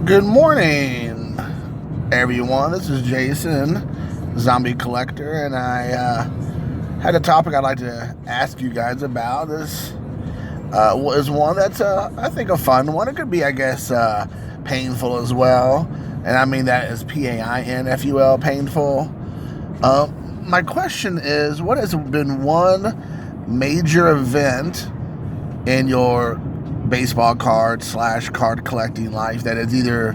Good morning, everyone. This is Jason, Zombie Collector, and I had a topic I'd like to ask you guys about. This is one that's, I think, a fun one. It could be, I guess, painful as well, and I mean that is painful, painful. My question is, what has been one major event in your baseball card / card collecting life that has either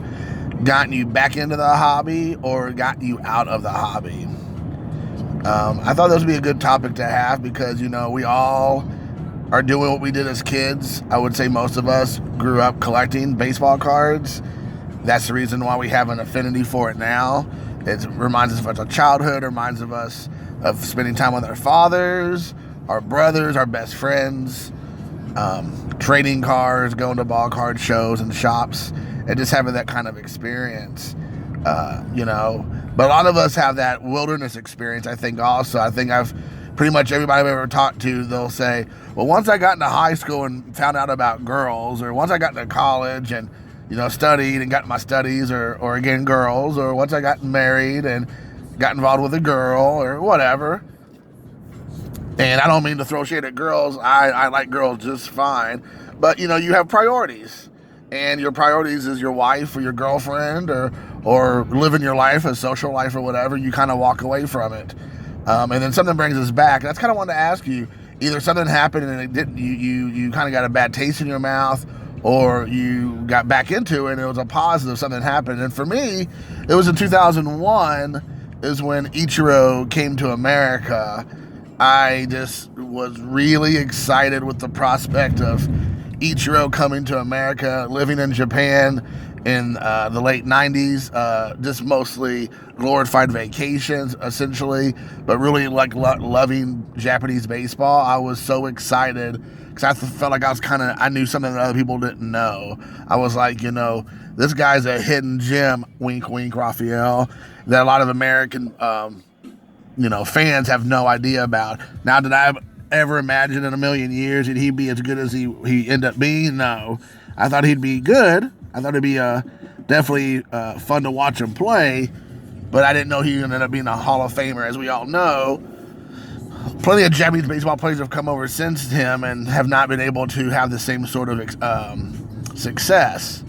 gotten you back into the hobby or got you out of the hobby? I thought this would be a good topic to have because, we all are doing what we did as kids. I would say most of us grew up collecting baseball cards. That's the reason why we have an affinity for it now. It reminds us of our childhood, reminds of us of spending time with our fathers, our brothers, our best friends, trading cards, going to ball card shows and shops, and just having that kind of experience, But a lot of us have that wilderness experience, I think, also. I think pretty much everybody I've ever talked to, they'll say, well, once I got into high school and found out about girls, or once I got into college and, studied and got my studies, or again, girls, or once I got married and got involved with a girl, or whatever. And I don't mean to throw shade at girls. I like girls just fine. But, you have priorities. And your priorities is your wife or your girlfriend or living your life, a social life or whatever. You kind of walk away from it. And then something brings us back. That's kind of wanted to ask you. Either something happened and it didn't, you kind of got a bad taste in your mouth, or you got back into it and it was a positive, something happened. And for me, it was in 2001 is when Ichiro came to America. I just was really excited with the prospect of Ichiro coming to America, living in Japan in the late 90s, just mostly glorified vacations, essentially, but really like loving Japanese baseball. I was so excited because I felt like I knew something that other people didn't know. I was like, this guy's a hidden gem, wink, wink, Raphael, that a lot of American fans have no idea about. Now, did I ever imagine in a million years that he'd be as good as he ended up being? No. I thought he'd be good. I thought it'd be definitely fun to watch him play, but I didn't know he ended up being a Hall of Famer, as we all know. Plenty of Japanese baseball players have come over since him and have not been able to have the same sort of success.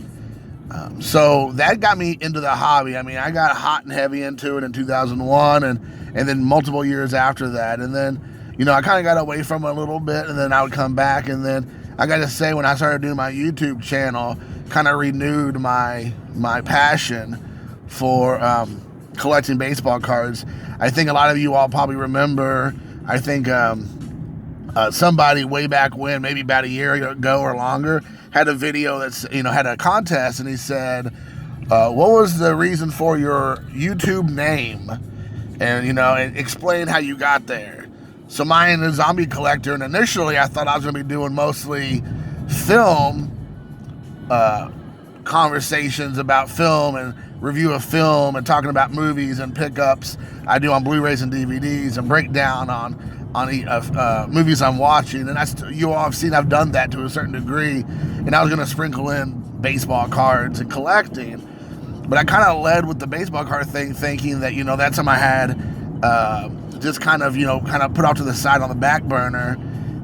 So that got me into the hobby. I mean, I got hot and heavy into it in 2001 and then multiple years after that. And then, I kind of got away from it a little bit, and then I would come back. And then I got to say, when I started doing my YouTube channel, kind of renewed my passion for collecting baseball cards. I think a lot of you all probably remember, I think somebody way back when, maybe about a year ago or longer, had a video that's, had a contest, and he said, what was the reason for your YouTube name? And, and explain how you got there. So mine is Zombie Collector, and initially I thought I was going to be doing mostly film conversations about film and review of film and talking about movies and pickups I do on Blu-rays and DVDs and breakdown on movies I'm watching. And you all have seen I've done that to a certain degree, and I was going to sprinkle in baseball cards and collecting. But I kind of led with the baseball card thing, thinking that, that's something I had just kind of put off to the side on the back burner.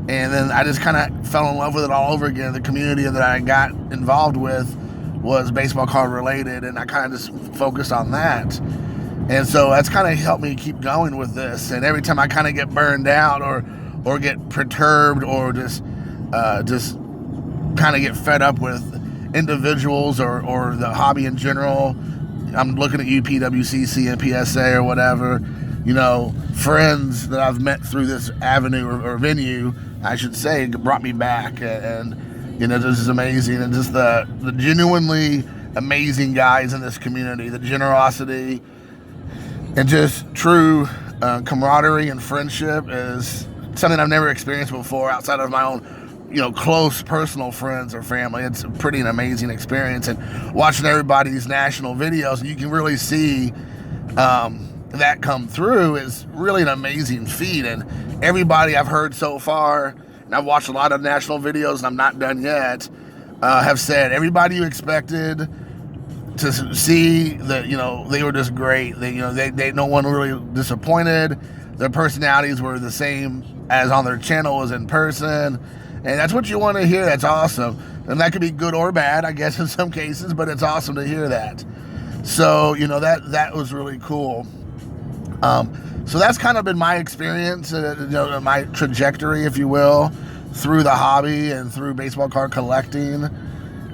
And then I just kind of fell in love with it all over again. The community that I got involved with was baseball card related, and I kind of just focused on that. And so that's kind of helped me keep going with this. And every time I kind of get burned out or get perturbed or just kind of get fed up with individuals or the hobby in general, I'm looking at UPWCC and PSA or whatever, friends that I've met through this avenue or venue, I should say, brought me back. And this is amazing. And just the genuinely amazing guys in this community, the generosity and just true camaraderie and friendship is something I've never experienced before outside of my own close personal friends or family. It's a pretty an amazing experience. And watching everybody's national videos, you can really see that come through is really an amazing feat. And everybody I've heard so far, and I've watched a lot of national videos and I'm not done yet, have said everybody you expected to see that, you know, they were just great. They no one really disappointed. Their personalities were the same as on their channel as in person, and that's what you want to hear. That's awesome, and that could be good or bad, I guess, in some cases, but it's awesome to hear that. So, you know, that was really cool. So that's kind of been my experience, you know, my trajectory, if you will, through the hobby and through baseball card collecting.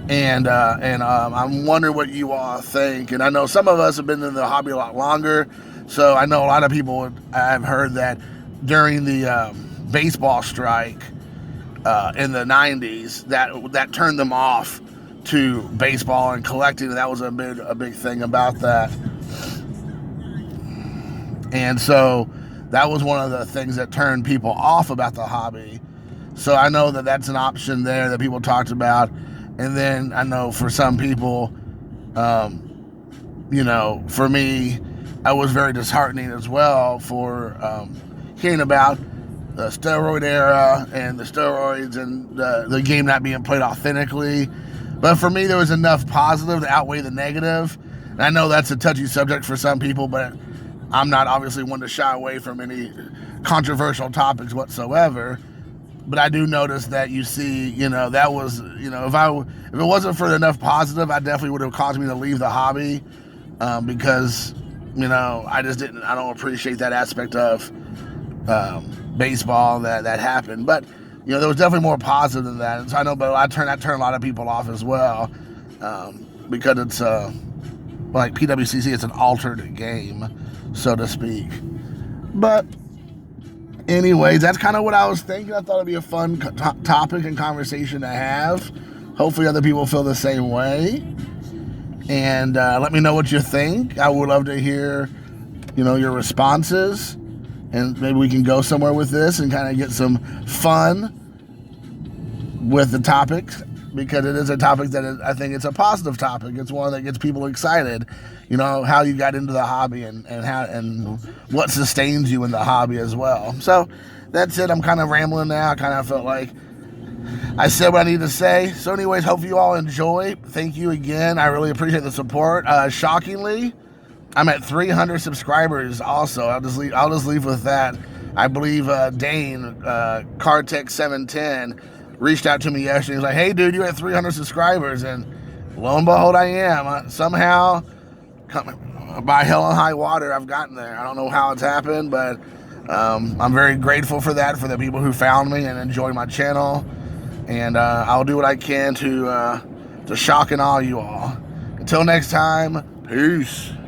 And I'm wondering what you all think. And I know some of us have been in the hobby a lot longer, so I know a lot of people, I've heard that during the baseball strike in the 90s, that turned them off to baseball and collecting. And that was a big thing about that. And so that was one of the things that turned people off about the hobby. So I know that that's an option there that people talked about. And then I know for some people, you know, for me, I was very disheartening as well for hearing about the steroid era and the steroids and the game not being played authentically. But for me, there was enough positive to outweigh the negative. And I know that's a touchy subject for some people, but I'm not obviously one to shy away from any controversial topics whatsoever. But I do notice that you see, you know, that was, you know, if it wasn't for enough positive, I definitely would have caused me to leave the hobby because, you know, I don't appreciate that aspect of baseball that happened. But, you know, there was definitely more positive than that. And so I know, but that turned a lot of people off as well because it's like PWCC, it's an altered game, so to speak. But anyways, that's kind of what I was thinking. I thought it'd be a fun topic and conversation to have. Hopefully other people feel the same way. And let me know what you think. I would love to hear, you know, your responses. And maybe we can go somewhere with this and kind of get some fun with the topic, because it is a topic that I think it's a positive topic. It's one that gets people excited. You know, how you got into the hobby and what sustains you in the hobby as well. So that's it. I'm kind of rambling now. I kind of felt like I said what I need to say. So anyways, hope you all enjoy. Thank you again. I really appreciate the support. Shockingly, I'm at 300 subscribers also. I'll just leave with that. I believe Dane, Cardtech710, reached out to me yesterday. He's like, hey, dude, you're at 300 subscribers. And lo and behold, I am. Somehow, by hell and high water, I've gotten there. I don't know how it's happened, but I'm very grateful for that, for the people who found me and enjoy my channel. And I'll do what I can to shock and awe you all. Until next time, peace.